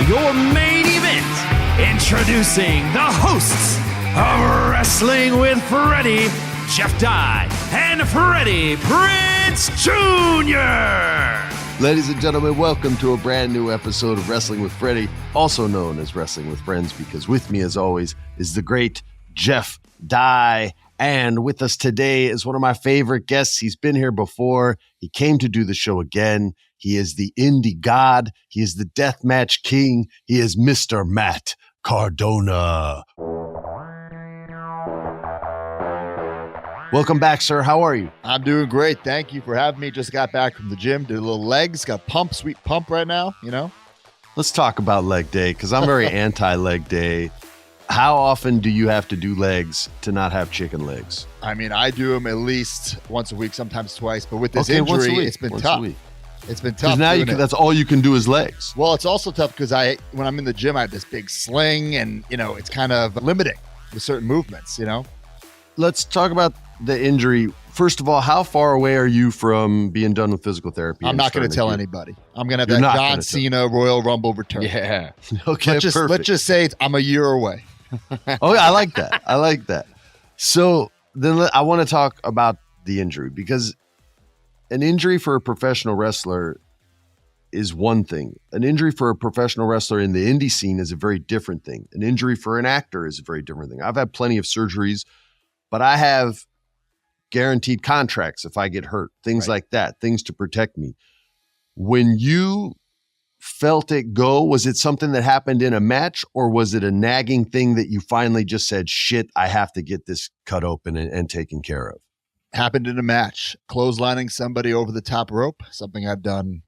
your main event. Introducing the hosts of Wrestling with Freddie, Jeff Dye, and Freddie Prinze Jr. Ladies and gentlemen, welcome to a brand new episode of Wrestling with Freddie, also known as Wrestling with Friends, because with me, as always, is the great Jeff Dye. And with us today is one of my favorite guests. He's been here before. He came to do the show again. He is the indie god. He is the deathmatch king. He is Mr. Matt Cardona. Welcome back, sir. How are you? I'm doing great. Thank you for having me. Just got back from the gym, did a little legs, got pump, sweet pump right now, you know? Let's talk about leg day, because I'm very anti-leg day. How often do you have to do legs to not have chicken legs? I mean, I do them at least once a week, sometimes twice, but with this injury, it's been tough. It's been tough. Now that's all you can do is legs. Well, it's also tough because when I'm in the gym, I have this big sling and, you know, it's kind of limiting with certain movements, you know? Let's talk about the injury. First of all, how far away are you from being done with physical therapy? I'm not going to tell anybody. I'm going to have that John Cena Royal Rumble return. Yeah. Okay, let's just say I'm a year away. Oh, yeah, I like that. I like that. So then I want to talk about the injury, because an injury for a professional wrestler is one thing. An injury for a professional wrestler in the indie scene is a very different thing. An injury for an actor is a very different thing. I've had plenty of surgeries, but I have guaranteed contracts if I get hurt, things like that, things to protect me. When you felt it go, was it something that happened in a match, or was it a nagging thing that you finally just said, shit, I have to get this cut open and taken care of? Happened in a match, clotheslining somebody over the top rope, something I've done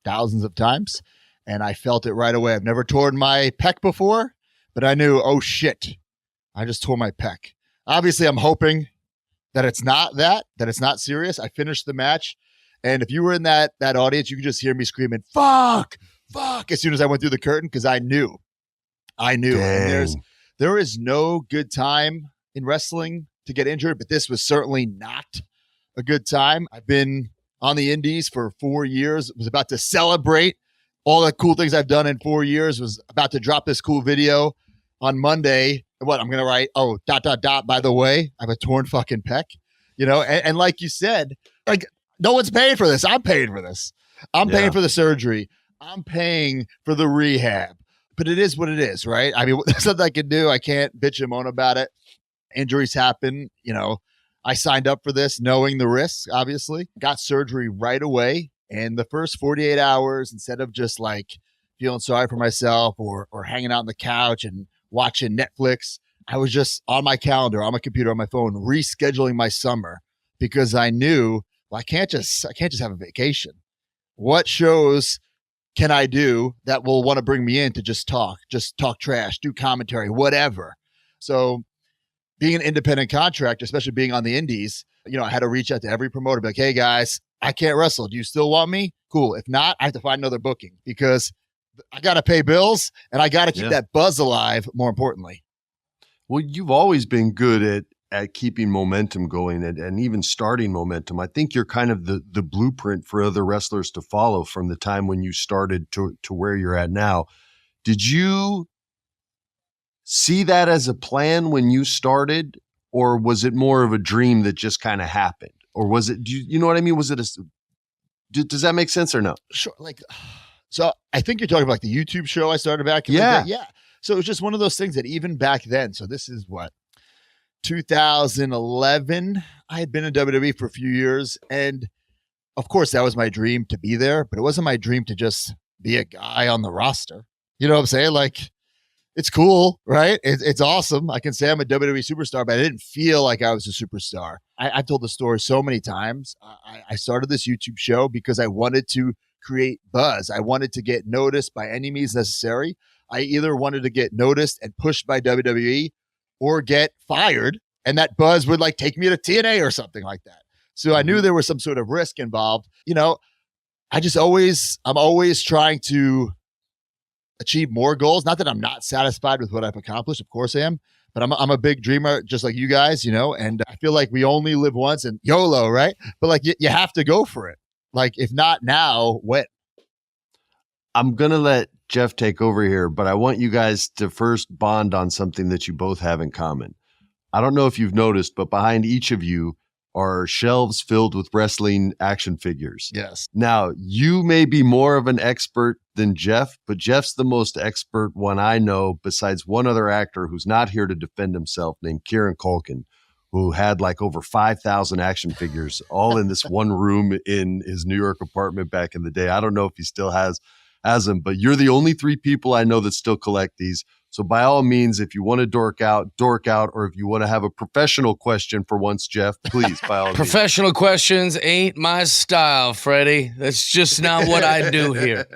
thousands of times, and I felt it right away. I've never torn my pec before, but I knew, oh shit, I just tore my pec. Obviously, I'm hoping that it's not it's not serious. I finished the match, and if you were in that audience, you could just hear me screaming, fuck, as soon as I went through the curtain, because I knew. Dang. And there is no good time in wrestling to get injured, but this was certainly not a good time. I've been on the indies for 4 years, was about to celebrate all the cool things I've done in 4 years, was about to drop this cool video on Monday. What I'm going to write, by the way, I have a torn fucking pec, you know? And like you said, like, no one's paying for this. I'm paying for this. I'm paying for the surgery. I'm paying for the rehab, but it is what it is, right? I mean, there's nothing I can do. I can't bitch and moan about it. Injuries happen. You know, I signed up for this knowing the risks, obviously. Got surgery right away. And the first 48 hours, instead of just like feeling sorry for myself or hanging out on the couch and watching Netflix, I was just on my calendar, on my computer, on my phone, rescheduling my summer, because I knew, well, I can't just have a vacation. What shows can I do that will want to bring me in to just talk trash, do commentary, whatever? So being an independent contractor, especially being on the indies, you know, I had to reach out to every promoter, be like, hey guys, I can't wrestle. Do you still want me? Cool. If not, I have to find another booking, because I got to pay bills and I got to keep that buzz alive, more importantly. Well, you've always been good at keeping momentum going and even starting momentum. I think you're kind of the blueprint for other wrestlers to follow from the time when you started to where you're at now. Did you see that as a plan when you started, or was it more of a dream that just kind of happened? Or was it, you know what I mean? Was it does that make sense or no? Sure. So I think you're talking about like the YouTube show I started back in the day. Yeah. So it was just one of those things that even back then, so this is what, 2011, I had been in WWE for a few years. And of course, that was my dream to be there, but it wasn't my dream to just be a guy on the roster. You know what I'm saying? Like, it's cool, right? It's awesome. I can say I'm a WWE superstar, but I didn't feel like I was a superstar. I've told the story so many times. I started this YouTube show because I wanted to create buzz. I wanted to get noticed by any means necessary. I either wanted to get noticed and pushed by WWE or get fired, and that buzz would like take me to TNA or something like that. So I knew there was some sort of risk involved. You know, I'm always trying to achieve more goals. Not that I'm not satisfied with what I've accomplished. Of course I am, but I'm a big dreamer, just like you guys, you know, and I feel like we only live once, and YOLO, right? But like, you have to go for it. Like, if not now, when? I'm going to let Jeff take over here, but I want you guys to first bond on something that you both have in common. I don't know if you've noticed, but behind each of you are shelves filled with wrestling action figures. Yes. Now, you may be more of an expert than Jeff, but Jeff's the most expert one I know, besides one other actor who's not here to defend himself, named Kieran Culkin, who had like over 5,000 action figures all in this one room in his New York apartment back in the day. I don't know if he still has them, but you're the only three people I know that still collect these. So by all means, if you want to dork out, or if you want to have a professional question for once, Jeff, please, by all means. Professional questions ain't my style, Freddie. That's just not what I do here.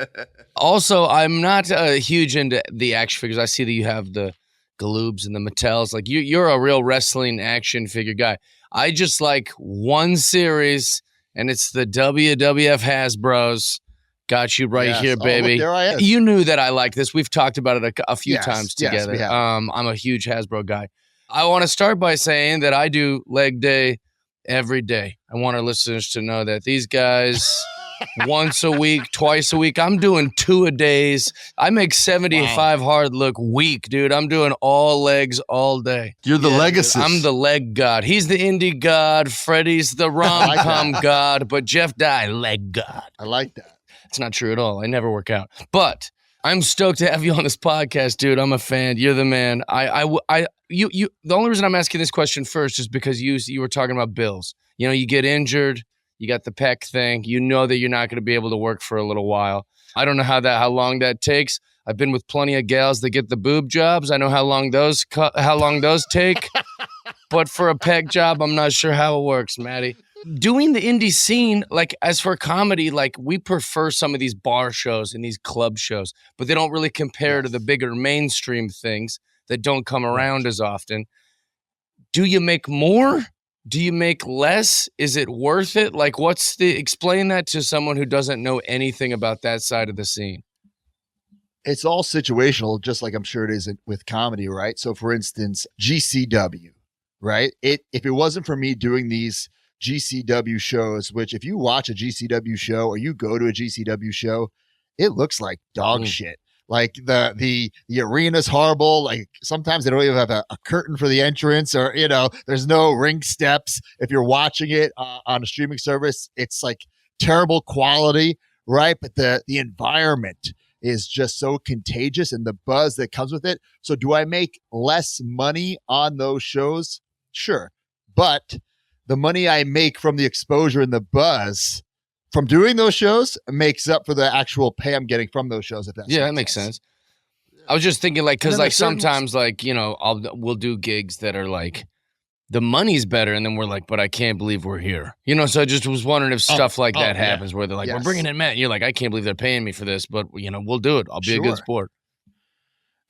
Also, I'm not huge into the action figures. I see that you have the Galoobs and the Mattels. Like you're a real wrestling action figure guy. I just like one series, and it's the WWF Hasbros. Got you right here, baby. Look, there I am. You knew that I like this. We've talked about it a few times together. We have. I'm a huge Hasbro guy. I want to start by saying that I do leg day every day. I want our listeners to know that these guys once a week, twice a week. I'm doing 2 a days. I make 75 hard look weak, dude. I'm doing all legs all day. You're the legacist. I'm the leg god. He's the indie god. Freddie's the rom-com god. But Jeff Dye, leg god. I like that. It's not true at all. I never work out. But I'm stoked to have you on this podcast, dude. I'm a fan. You're the man. The only reason I'm asking this question first is because you were talking about bills. You know, you get injured, you got the pec thing, you know that you're not going to be able to work for a little while. I don't know how long that takes. I've been with plenty of gals that get the boob jobs. I know how long those take. But for a pec job, I'm not sure how it works, Maddie. Doing the indie scene, like as for comedy, like we prefer some of these bar shows and these club shows, but they don't really compare to the bigger mainstream things that don't come around as often. Do you make more? Do you make less? Is it worth it? Like explain that to someone who doesn't know anything about that side of the scene. It's all situational, just like I'm sure it is with comedy, right? So for instance, GCW, right? If it wasn't for me doing these GCW shows, which if you watch a GCW show or you go to a GCW show, it looks like dog shit. Like the arena's horrible. Like sometimes they don't even have a curtain for the entrance, or there's no ring steps. If you're watching it on a streaming service, it's like terrible quality, right? But the environment is just so contagious, and the buzz that comes with it. So do I make less money on those shows? Sure, but the money I make from the exposure and the buzz from doing those shows makes up for the actual pay I'm getting from those shows. If that makes sense. I was just thinking, like, because like sometimes, like, we'll do gigs that are like the money's better, and then we're like, but I can't believe we're here. So I just was wondering if stuff like that happens where they're like, we're bringing in Matt, and you're like, I can't believe they're paying me for this, but we'll do it. I'll be a good sport.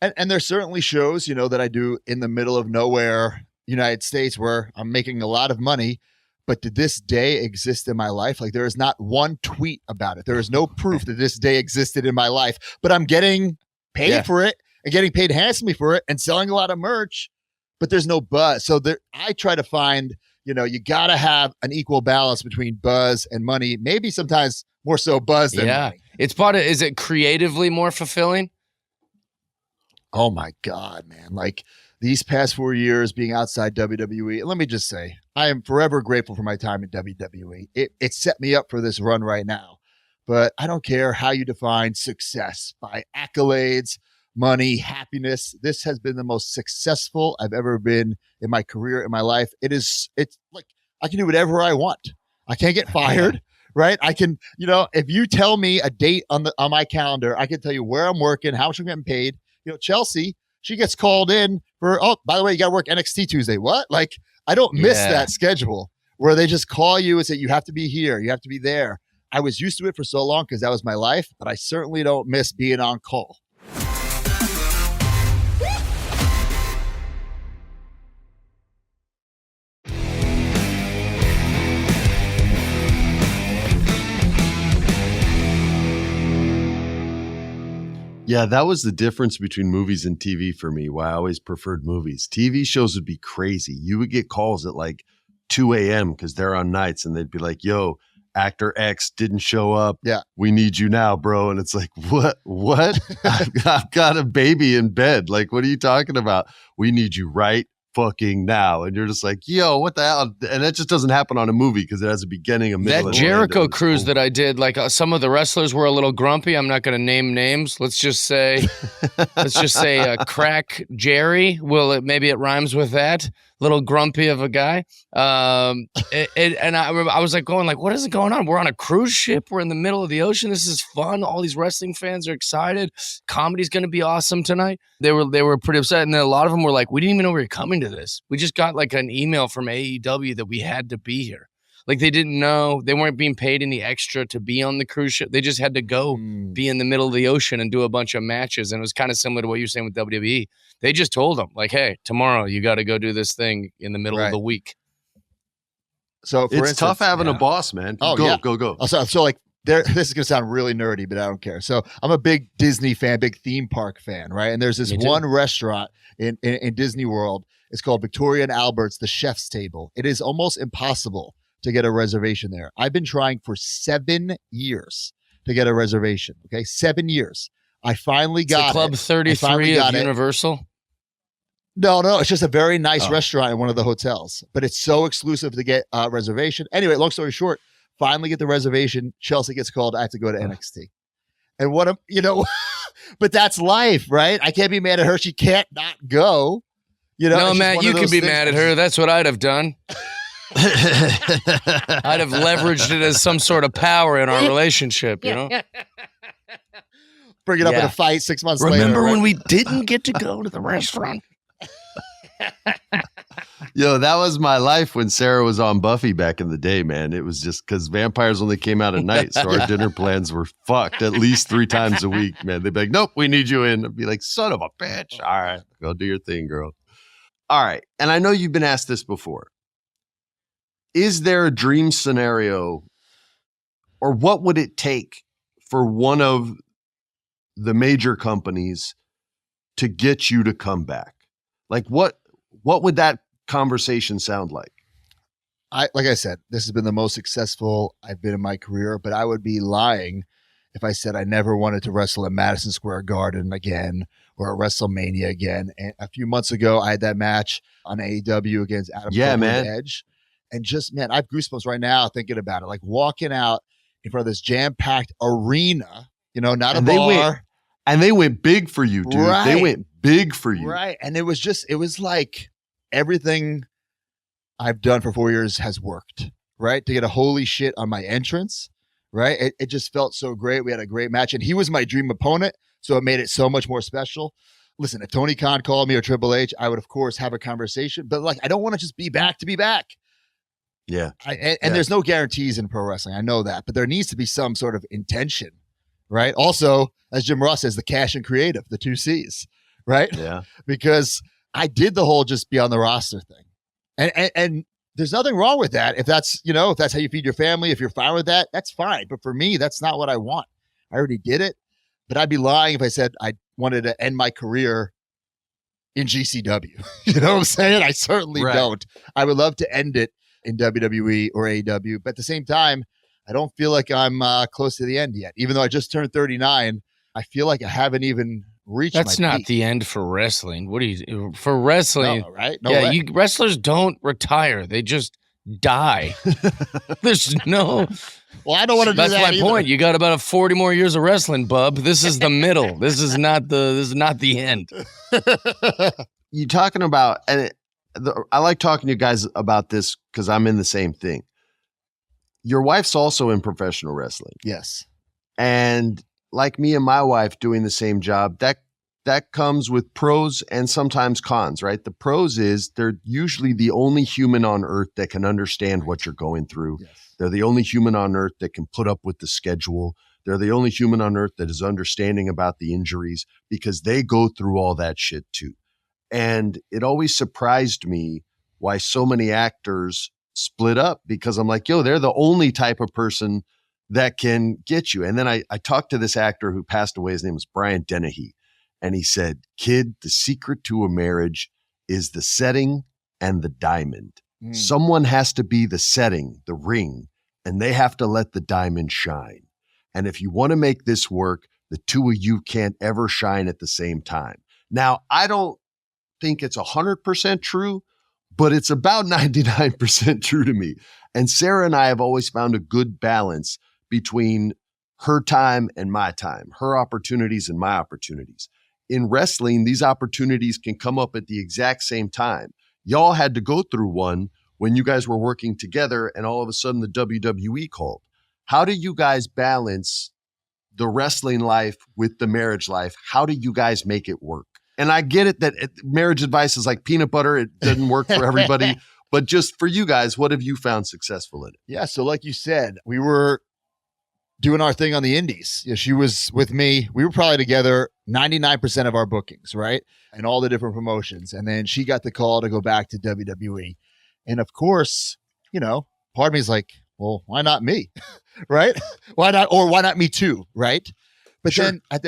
And there's certainly shows that I do in the middle of nowhere, United States, where I'm making a lot of money, but did this day exist in my life? Like there is not one tweet about it. There is no proof that this day existed in my life, but I'm getting paid for it and getting paid handsomely for it and selling a lot of merch, but there's no buzz. So I try to find, you got to have an equal balance between buzz and money. Maybe sometimes more so buzz than money. It's is it creatively more fulfilling? Oh my God, man. Like these past 4 years being outside WWE, let me just say, I am forever grateful for my time at WWE. It set me up for this run right now. But I don't care how you define success, by accolades, money, happiness. This has been the most successful I've ever been in my career, in my life. It's like I can do whatever I want. I can't get fired, right? I can, if you tell me a date on my calendar, I can tell you where I'm working, how much I'm getting paid. Chelsea, she gets called in for, by the way, you got to work NXT Tuesday. What? Like, I don't miss that schedule where they just call you and say, you have to be here, you have to be there. I was used to it for so long because that was my life, but I certainly don't miss being on call. Yeah, that was the difference between movies and TV for me, why I always preferred movies. TV shows would be crazy. You would get calls at like 2 a.m. because they're on nights, and they'd be like, yo, actor X didn't show up. Yeah. We need you now, bro. And it's like, what? I've got a baby in bed. Like, what are you talking about? We need you right fucking now. And you're just like, yo, what the hell? And that just doesn't happen on a movie because it has a beginning, a middle, That and Jericho end. cruise that I did, like some of the wrestlers were a little grumpy. I'm not going to name names. Let's just say Crack Jerry. Maybe it rhymes with that. Little grumpy of a guy. And I was like going like, what is going on? We're on a cruise ship. We're in the middle of the ocean. This is fun. All these wrestling fans are excited. Comedy's going to be awesome tonight. They were pretty upset. And then a lot of them were like, we didn't even know we were coming to this. We just got like an email from AEW that we had to be here. Like they didn't know, they weren't being paid any extra to be on the cruise ship. They just had to go be in the middle of the ocean and do a bunch of matches. And it was kind of similar to what you're saying with WWE. They just told them like, hey, tomorrow you got to go do this thing in the middle of the week. So it's tough having a boss, man. Go. So like this is going to sound really nerdy, but I don't care. So I'm a big Disney fan, big theme park fan, right? And there's this one restaurant in Disney World. It's called Victoria and Albert's, the Chef's Table. It is almost impossible to get a reservation there. I've been trying for 7 years to get a reservation. Okay, 7 years. I finally got it. Club 33 of Universal? No, it's just a very nice restaurant in one of the hotels, but it's so exclusive to get a reservation. Anyway, long story short, finally get the reservation. Chelsea gets called. I have to go to NXT. And but that's life, right? I can't be mad at her. She can't not go. No, Matt, you could be mad at her. That's what I'd have done. I'd have leveraged it as some sort of power in our relationship, Bring it up in a fight 6 months later. Remember when we didn't get to go to the restaurant? Yo, that was my life when Sarah was on Buffy back in the day, man. It was just because vampires only came out at night. So our dinner plans were fucked at least 3 times a week, man. They'd be like, nope, we need you in. I'd be like, son of a bitch. All right, go do your thing, girl. All right. And I know you've been asked this before. Is there a dream scenario, or what would it take for one of the major companies to get you to come back? Like what would that conversation sound like? Like I said, this has been the most successful I've been in my career, but I would be lying if I said I never wanted to wrestle at Madison Square Garden again or at WrestleMania again. And a few months ago, I had that match on AEW against Adam Cole and Edge. And just, man, I have goosebumps right now thinking about it. Like walking out in front of this jam-packed arena, not a bar. They went big for you, dude. Right. They went big for you. Right. And it was like everything I've done for 4 years has worked, right? To get a holy shit on my entrance, right? It just felt so great. We had a great match, and he was my dream opponent, so it made it so much more special. Listen, if Tony Khan called me or Triple H, I would, of course, have a conversation. But, I don't want to just be back to be back. Yeah. There's no guarantees in pro wrestling. I know that. But there needs to be some sort of intention, right? Also, as Jim Ross says, the cash and creative, the 2 C's, right? Yeah. Because I did the whole just be on the roster thing. And there's nothing wrong with that. If that's, if that's how you feed your family, if you're fine with that, that's fine. But for me, that's not what I want. I already did it. But I'd be lying if I said I wanted to end my career in GCW. You know what I'm saying? I certainly don't. I would love to end it in WWE or AEW. But at the same time, I don't feel like I'm close to the end yet. Even though I just turned 39, I feel like I haven't even reached That's my not peak. the end for wrestling. What do you for wrestling? No, right? No way. Wrestlers don't retire. They just die. There's no. Well, I don't want to do that. That's my point. You got about 40 more years of wrestling, bub. This is the middle. This is not the end. You talking about, and I like talking to you guys about this because I'm in the same thing. Your wife's also in professional wrestling. Yes. And like me and my wife doing the same job, that comes with pros and sometimes cons, right? The pros is they're usually the only human on earth that can understand what you're going through. Yes. They're the only human on earth that can put up with the schedule. They're the only human on earth that is understanding about the injuries because they go through all that shit too. And it always surprised me why so many actors split up because I'm like, yo, they're the only type of person that can get you. And then I talked to this actor who passed away. His name was Brian Dennehy. And he said, kid, the secret to a marriage is the setting and the diamond. Someone has to be the setting, the ring, and they have to let the diamond shine. And if you want to make this work, the two of you can't ever shine at the same time. Now, I don't think it's 100% true, but it's about 99% true to me. And Sarah and I have always found a good balance between her time and my time, her opportunities and my opportunities. In wrestling, these opportunities can come up at the exact same time. Y'all had to go through one when you guys were working together and all of a sudden the WWE called. How do you guys balance the wrestling life with the marriage life? How do you guys make it work? And I get it that marriage advice is like peanut butter. It doesn't work for everybody. But just for you guys, what have you found successful in it? Yeah. So like you said, we were doing our thing on the indies. Yeah, she was with me. We were probably together 99% of our bookings, right? And all the different promotions. And then she got the call to go back to WWE. And of course, you know, part of me is like, well, why not me? Right? Why not? Or why not me too? Right? But sure. Then at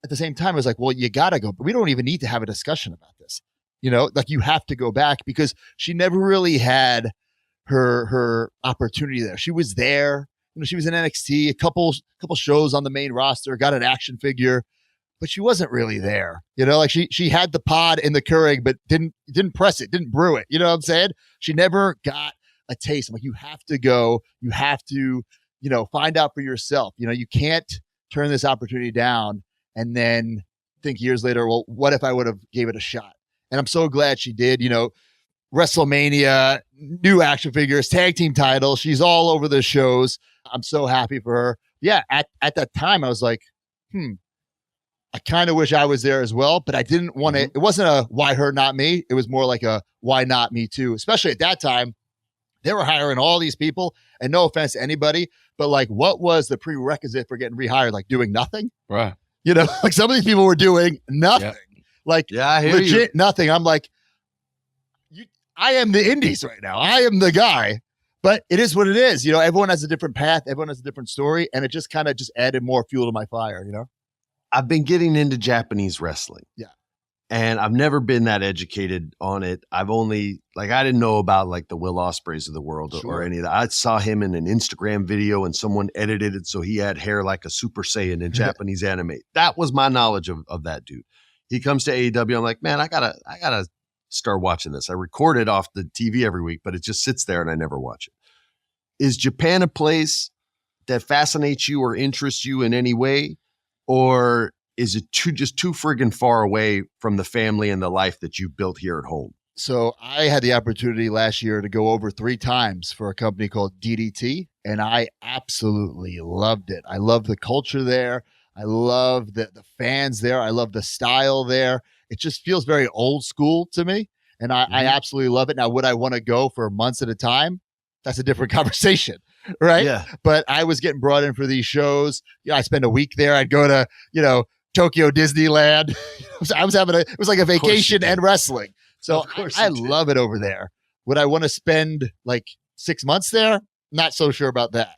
the same time, I was like, well, you got to go. But we don't even need to have a discussion about this. You know, like you have to go back because she never really had her opportunity there. She was there. You know, she was in NXT, a couple shows on the main roster, got an action figure, but she wasn't really there. You know, like she had the pod in the Keurig, but didn't press it, didn't brew it. You know what I'm saying? She never got a taste. I'm like, you have to go. You have to, you know, find out for yourself. You know, you can't turn this opportunity down and then think years later, well, what if I would have gave it a shot? And I'm so glad she did. You know, WrestleMania, new action figures, tag team titles. She's all over the shows. I'm so happy for her. Yeah, at that time, I was like, I kind of wish I was there as well, but I didn't want to. It wasn't a why her, not me. It was more like a why not me too, especially at that time. They were hiring all these people, and no offense to anybody, but like, what was the prerequisite for getting rehired? Like doing nothing? Right. You know, like some of these people were doing nothing. Yep. Like legit nothing. I'm like, I am the indies right now. I am the guy. But it is what it is. You know, everyone has a different path. Everyone has a different story. And it just kind of just added more fuel to my fire, you know? I've been getting into Japanese wrestling. Yeah. And I've never been that educated on it. I've only, like, I didn't know about like the Will Ospreays of the world or any of that. I saw him in an Instagram video and someone edited it so he had hair like a Super Saiyan in Japanese anime. That was my knowledge of that dude. He comes to AEW. I'm like, man, I gotta start watching this. I record it off the TV every week, but it just sits there and I never watch it. Is Japan a place that fascinates you or interests you in any way? Or is it just too friggin' far away from the family and the life that you've built here at home? So I had the opportunity last year to go over 3 times for a company called DDT, and I absolutely loved it. I love the culture there. I love the fans there. I love the style there. It just feels very old school to me, and I absolutely love it. Now, would I want to go for months at a time? That's a different conversation, right? Yeah. But I was getting brought in for these shows. Yeah, I spent a week there. I'd go to, you know, Tokyo Disneyland. I was having it was like a vacation and wrestling. So I love it over there. Would I want to spend like 6 months there? Not so sure about that.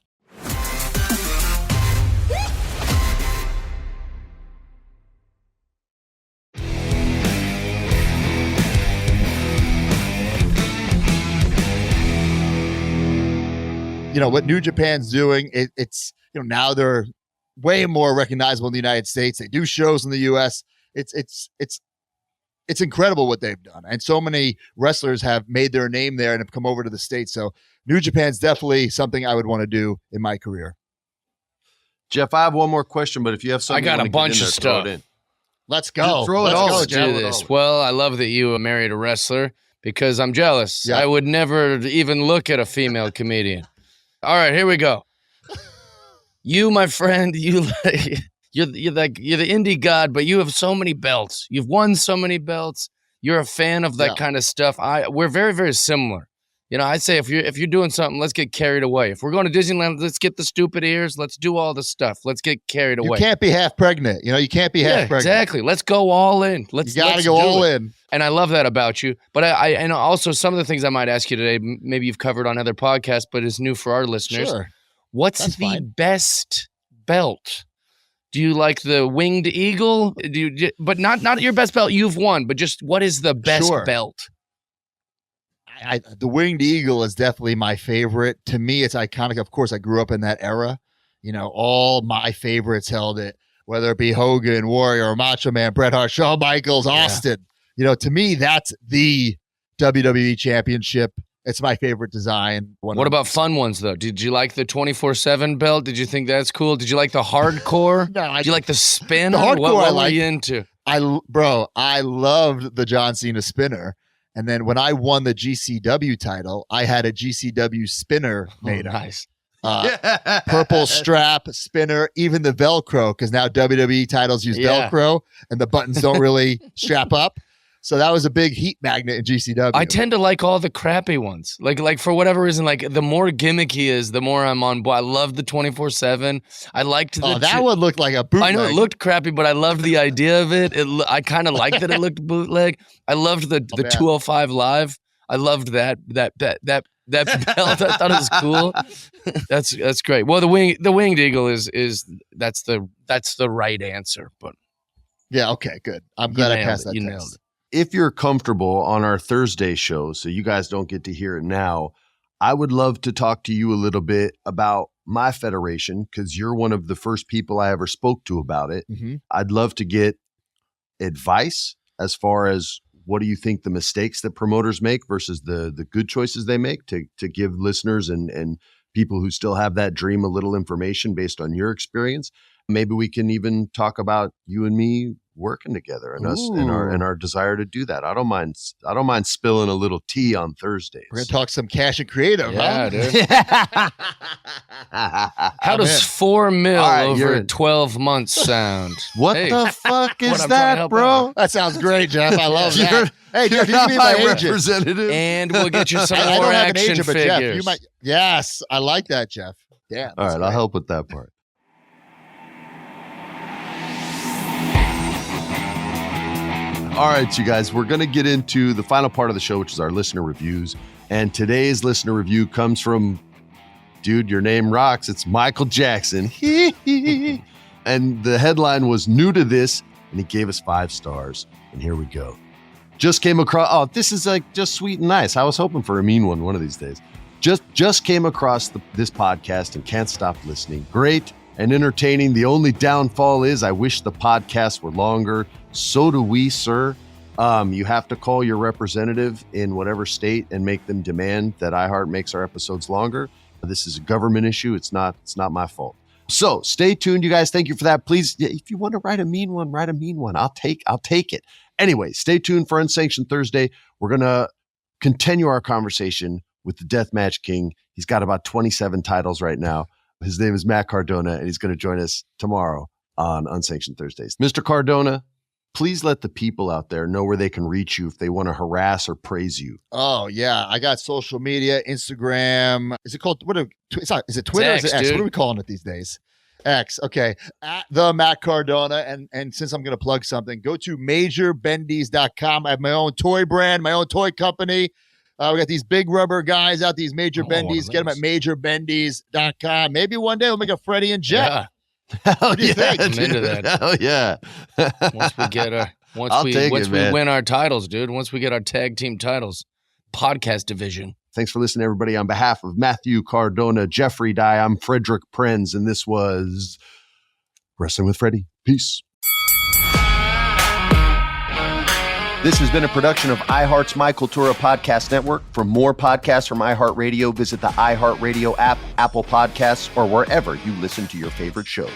You know, what New Japan's doing, it's, you know, now they're way more recognizable in the United States. They do shows in the US. It's incredible what they've done. And so many wrestlers have made their name there and have come over to the States. So New Japan's definitely something I would want to do in my career. Jeff, I have one more question, but if you have something, I got a bunch of stuff. Let's go. Throw it all. Let's do this. Well, I love that you married a wrestler because I'm jealous. Yeah. I would never even look at a female comedian. All right, here we go. You, my friend, you're the indie god, but you have so many belts. You've won so many belts. You're a fan of that kind of stuff. We're very, very similar. You know, I say if you're doing something, let's get carried away. If we're going to Disneyland, let's get the stupid ears. Let's do all the stuff. Let's get carried away. You can't be half pregnant. You know, you can't be half pregnant. Exactly. Let's go all in. You got to go all in. And I love that about you. But I and also some of the things I might ask you today, maybe you've covered on other podcasts, but it's new for our listeners. Sure. What's the best belt? Do you like the winged eagle? But not your best belt you've won, but just what is the best belt? The Winged Eagle is definitely my favorite. To me, it's iconic. Of course, I grew up in that era. You know, all my favorites held it, whether it be Hogan, Warrior, Macho Man, Bret Hart, Shawn Michaels, Austin. You know, to me, that's the WWE Championship. It's my favorite design. What about fun ones, though? Did you like the 24/7 belt? Did you think that's cool? Did you like the hardcore? No, Did you like the spin? The hardcore what I were you into? I loved the John Cena spinner. And then when I won the GCW title, I had a GCW spinner made. Nice. Purple strap, spinner, even the Velcro, because now WWE titles use Velcro and the buttons don't really strap up. So that was a big heat magnet in GCW. I tend to like all the crappy ones. Like for whatever reason, like the more gimmicky is, the more I'm on board. I love the 24/7. I liked the that one looked like a bootleg. I know it looked crappy, but I loved the idea of it. I kind of liked that it looked bootleg. I loved the 205 Live. I loved that belt. I thought it was cool. That's great. Well, the Winged Eagle is that's the right answer. But yeah, okay, good. I'm glad I passed that you test. nailed it. If you're comfortable on our Thursday show, so you guys don't get to hear it now, I would love to talk to you a little bit about my federation, because you're one of the first people I ever spoke to about it. Mm-hmm. I'd love to get advice as far as what do you think the mistakes that promoters make versus the good choices they make, to give listeners and people who still have that dream a little information based on your experience. Maybe we can even talk about you and me working together and us and our desire to do that. I don't mind spilling a little tea on Thursdays. We're gonna talk some cash and creative, Yeah, huh? Dude. How does $4 million over 12 months sound? What the fuck is I'm trying to that, help bro? That sounds great, Jeff. I love that. Hey, Jeff, you You're can be my my agent. representative. And we'll get you some I more don't have an action agent, but figures. Jeff, you might. Yes, I like that, Jeff. Damn. All right, I'll help with that part. All right, you guys, we're going to get into the final part of the show, which is our listener reviews. And today's listener review comes from, dude, your name rocks. It's Michael Jackson. And the headline was new to this, and he gave us 5 stars. And here we go. Just came across, this is like just sweet and nice. I was hoping for a mean one of these days. Just came across this podcast and can't stop listening. Great and entertaining. The only downfall is I wish the podcasts were longer. So do we, sir. You have to call your representative in whatever state and make them demand that iHeart makes our episodes longer. This is a government issue. It's not my fault. So stay tuned, you guys. Thank you for that. Please, if you want to write a mean one, write a mean one. I'll take it. Anyway, stay tuned for Unsanctioned Thursday. We're going to continue our conversation with the Deathmatch King. He's got about 27 titles right now. His name is Matt Cardona, and he's going to join us tomorrow on Unsanctioned Thursdays. Mr. Cardona, please let the people out there know where they can reach you if they want to harass or praise you. Oh, yeah. I got social media, Instagram. Is it called, is it Twitter? It's X, or is it X? dude. What are we calling it these days? X. Okay. At the Matt Cardona. And since I'm going to plug something, go to majorbendies.com. I have my own toy brand, my own toy company. We got these big rubber guys out, these Major Bendies. Get them at majorbendies.com. Maybe one day we'll make a Freddie and Jeff. Yeah. What do you think? I'm into that. Hell yeah. Once we get I'll take it, man. win our titles, dude. Once we get our tag team titles, podcast division. Thanks for listening, everybody. On behalf of Matthew Cardona, Jeffrey Dye, I'm Frederick Prinze, and this was Wrestling with Freddie. Peace. This has been a production of iHeart's My Cultura Podcast Network. For more podcasts from iHeartRadio, visit the iHeartRadio app, Apple Podcasts, or wherever you listen to your favorite shows.